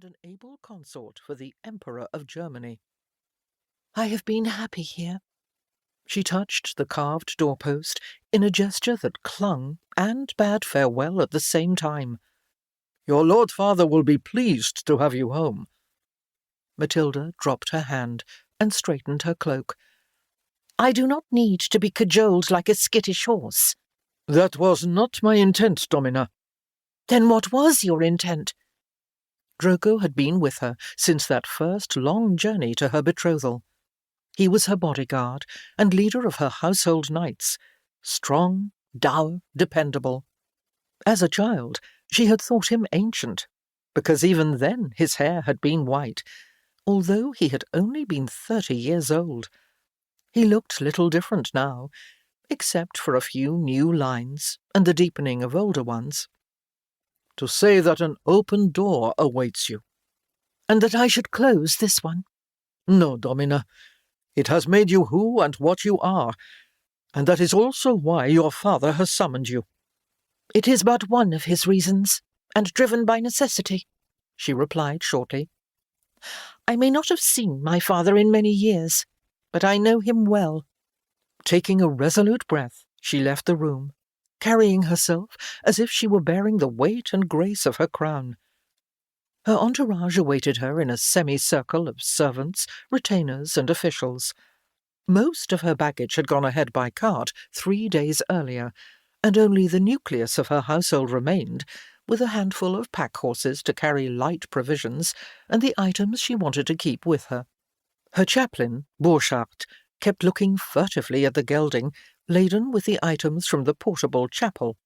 and an able consort for the Emperor of Germany. "I have been happy here." She touched the carved doorpost in a gesture that clung and bade farewell at the same time. "Your Lord Father will be pleased to have you home." Matilda dropped her hand and straightened her cloak. "I do not need to be cajoled like a skittish horse." "That was not my intent, Domina." "Then what was your intent?" Drogo had been with her since that first long journey to her betrothal. He was her bodyguard and leader of her household knights, strong, dour, dependable. As a child, she had thought him ancient, because even then his hair had been white, although he had only been 30 years old. He looked little different now, except for a few new lines and the deepening of older ones. "To say that an open door awaits you." "And that I should close this one?" "No, Domina. It has made you who and what you are, and that is also why your father has summoned you." "It is but one of his reasons, and driven by necessity," she replied shortly. "I may not have seen my father in many years, but I know him well." Taking a resolute breath, she left the room, carrying herself as if she were bearing the weight and grace of her crown. Her entourage awaited her in a semicircle of servants, retainers, and officials. Most of her baggage had gone ahead by cart 3 days earlier, and only the nucleus of her household remained, with a handful of pack horses to carry light provisions and the items she wanted to keep with her. Her chaplain, Borchardt, kept looking furtively at the gelding, laden with the items from the portable chapel.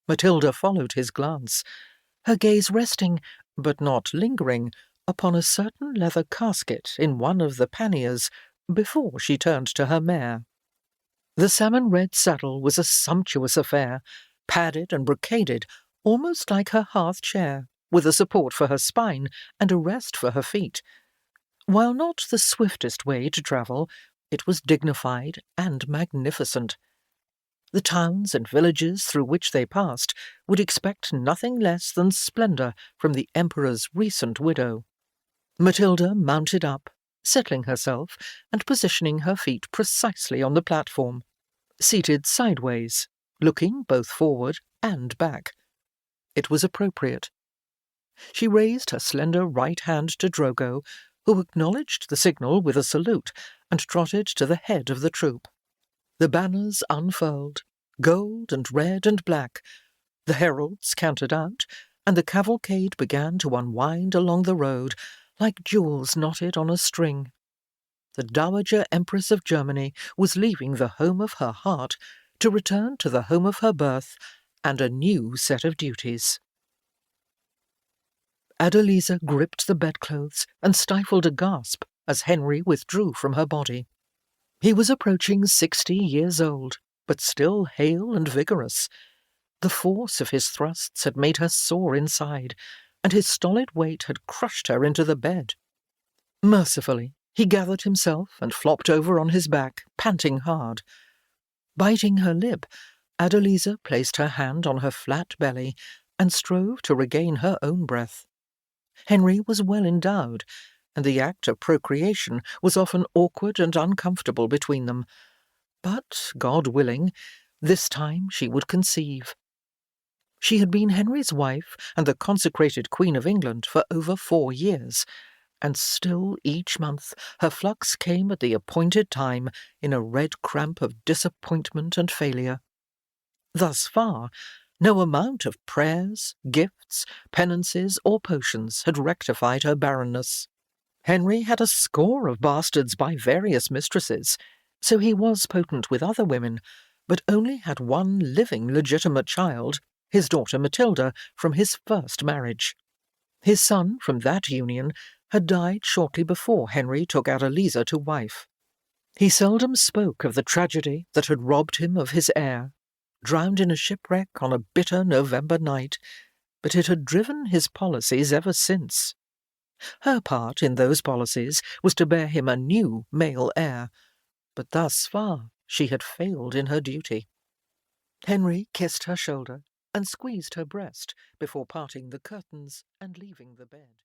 Matilda followed his glance, her gaze resting, but not lingering, upon a certain leather casket in one of the panniers before she turned to her mare. The salmon-red saddle was a sumptuous affair, padded and brocaded, almost like her hearth chair, with a support for her spine and a rest for her feet. While not the swiftest way to travel, it was dignified and magnificent. The towns and villages through which they passed would expect nothing less than splendour from the Emperor's recent widow. Matilda mounted up, settling herself and positioning her feet precisely on the platform, seated sideways, looking both forward and back. It was appropriate. She raised her slender right hand to Drogo, who acknowledged the signal with a salute and trotted to the head of the troop. The banners unfurled, gold and red and black. The heralds cantered out, and the cavalcade began to unwind along the road like jewels knotted on a string. The Dowager Empress of Germany was leaving the home of her heart to return to the home of her birth and a new set of duties. Adeliza gripped the bedclothes and stifled a gasp as Henry withdrew from her body. He was approaching 60 years old, but still hale and vigorous. The force of his thrusts had made her sore inside, and his stolid weight had crushed her into the bed. Mercifully, he gathered himself and flopped over on his back, panting hard. Biting her lip, Adeliza placed her hand on her flat belly and strove to regain her own breath. Henry was well endowed, and the act of procreation was often awkward and uncomfortable between them. But, God willing, this time she would conceive. She had been Henry's wife and the consecrated Queen of England for over 4 years, and still each month her flux came at the appointed time in a red cramp of disappointment and failure. Thus far, no amount of prayers, gifts, penances, or potions had rectified her barrenness. Henry had a score of bastards by various mistresses, so he was potent with other women, but only had one living legitimate child, his daughter Matilda, from his first marriage. His son from that union had died shortly before Henry took Adeliza to wife. He seldom spoke of the tragedy that had robbed him of his heir, drowned in a shipwreck on a bitter November night, but it had driven his policies ever since. Her part in those policies was to bear him a new male heir, but thus far she had failed in her duty. Henry kissed her shoulder and squeezed her breast before parting the curtains and leaving the bed.